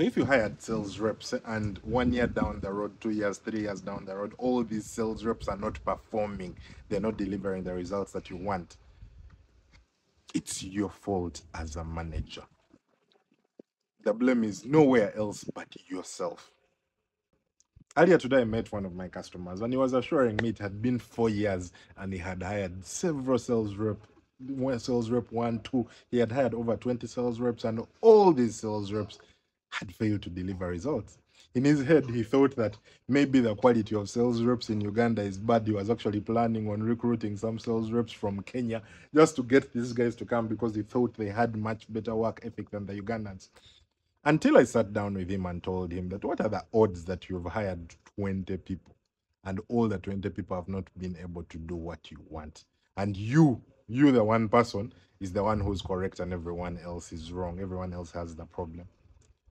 So if you hired sales reps and 1 year down the road, 2 years, 3 years down the road, all these sales reps are not performing, they're not delivering the results that you want, it's your fault as a manager. The blame is nowhere else but yourself. Earlier today, I met one of my customers and he was assuring me it had been 4 years and he had hired several sales reps. Sales rep 1, 2, he had hired over 20 sales reps, and all these sales reps had failed to deliver results. In his head, he thought that maybe the quality of sales reps in Uganda is bad. He was actually planning on recruiting some sales reps from Kenya just to get these guys to come because he thought they had much better work ethic than the Ugandans. Until I sat down with him and told him that what are the odds that you've hired 20 people and all the 20 people have not been able to do what you want? And you, the one person, is the one who's correct and everyone else is wrong. Everyone else has the problem.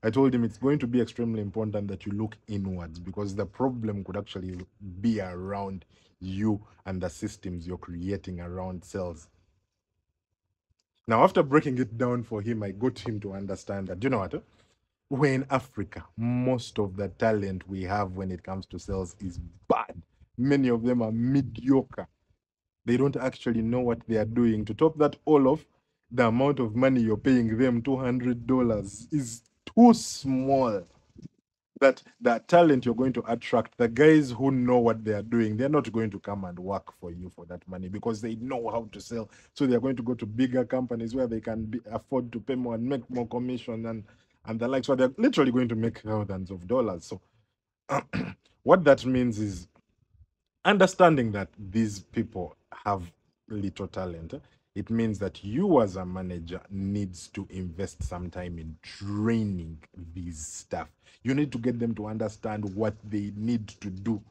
I told him it's going to be extremely important that you look inwards because the problem could actually be around you and the systems you're creating around sales. Now, after breaking it down for him, I got him to understand that, you know what? We're in Africa. Most of the talent we have when it comes to sales is bad. Many of them are mediocre. They don't actually know what they are doing. To top that all off, the amount of money you're paying them, $200, is too small. That the talent you're going to attract, the guys who know what they are doing, they're not going to come and work for you for that money because they know how to sell. So they're going to go to bigger companies where they can afford to pay more and make more commission and the like. So they're literally going to make thousands of dollars. So what that means is understanding that these people have little talent. It means that you as a manager needs to invest some time in training these staff. You need to get them to understand what they need to do.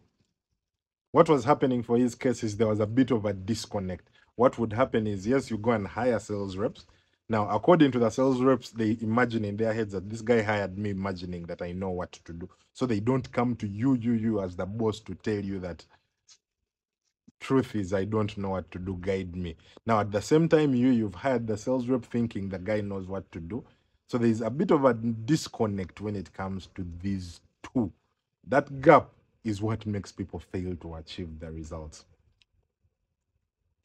What was happening for his case is there was a bit of a disconnect. What would happen is, yes, you go and hire sales reps. Now, according to the sales reps, they imagine in their heads that this guy hired me imagining that I know what to do. So they don't come to you as the boss to tell you that truth is I don't know what to do, guide me. Now at the same time, you've hired the sales rep thinking the guy knows what to do. So there's a bit of a disconnect when it comes to these two. That gap is what makes people fail to achieve the results.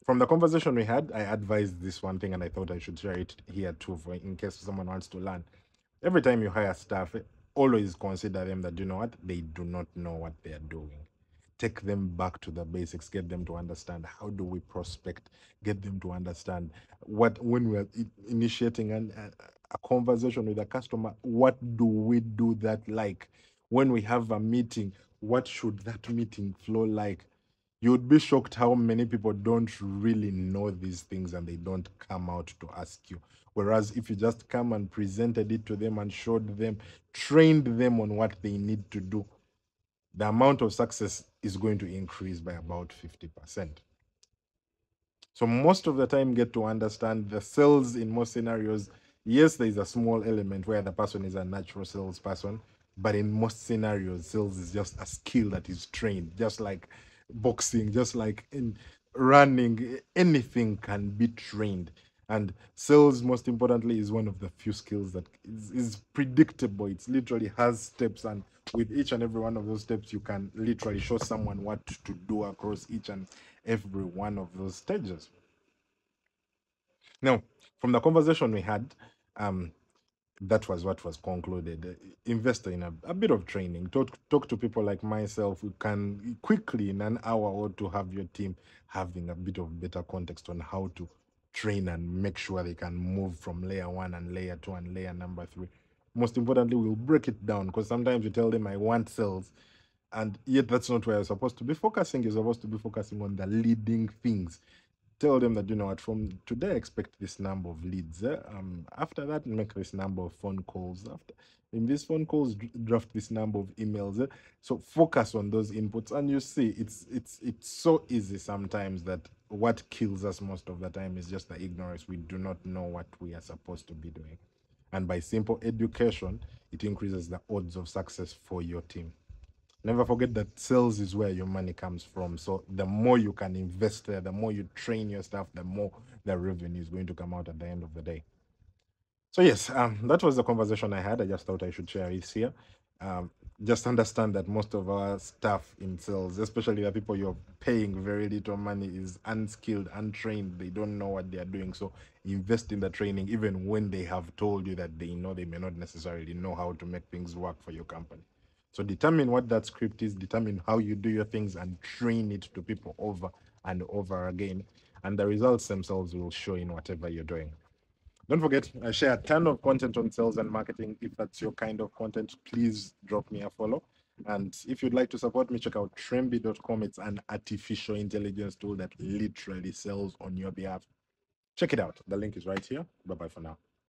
From the conversation we had, I advised this one thing and I thought I should share it here too for in case someone wants to learn. Every time you hire staff, always consider them that, you know what, they do not know what they are doing. Take them back to the basics, get them to understand how do we prospect, get them to understand what, when we're initiating a conversation with a customer, what do we do that like? When we have a meeting, what should that meeting flow like? You would be shocked how many people don't really know these things and they don't come out to ask you. Whereas if you just come and presented it to them and showed them, trained them on what they need to do, the amount of success is going to increase by about 50%. So most of the time, get to understand the sales in most scenarios. Yes, there is a small element where the person is a natural salesperson, but in most scenarios, sales is just a skill that is trained, just like boxing, just like in running, anything can be trained. And sales, most importantly, is one of the few skills that is predictable. It literally has steps, and with each and every one of those steps, you can literally show someone what to do across each and every one of those stages. Now, from the conversation we had, that was what was concluded. Invest in a bit of training. Talk to people like myself who can quickly, in an hour or two, have your team having a bit of better context on how to train and make sure they can move from layer one and layer two and layer number three. Most importantly, we'll break it down because sometimes you tell them, I want sales, and yet that's not where you're supposed to be focusing. You're supposed to be focusing on the leading things. Tell them that, you know what, from today expect this number of leads. After that, make this number of phone calls. After in these phone calls, draft this number of emails. So focus on those inputs, and you see, it's so easy sometimes that what kills us most of the time is just the ignorance. We do not know what we are supposed to be doing, and by simple education, it increases the odds of success for your team. Never forget that sales is where your money comes from. So the more you can invest there, the more you train your staff, the more the revenue is going to come out at the end of the day. So yes, that was the conversation I had. I just thought I should share it here. Um, just understand that most of our staff in sales, especially the people you're paying very little money, is unskilled, untrained. They don't know what they are doing. So invest in the training, even when they have told you that they know, they may not necessarily know how to make things work for your company. So determine what that script is, determine how you do your things, and train it to people over and over again. And the results themselves will show in whatever you're doing. Don't forget, I share a ton of content on sales and marketing. If that's your kind of content, please drop me a follow. And if you'd like to support me, check out Tremby.com. It's an artificial intelligence tool that literally sells on your behalf. Check it out. The link is right here. Bye bye for now.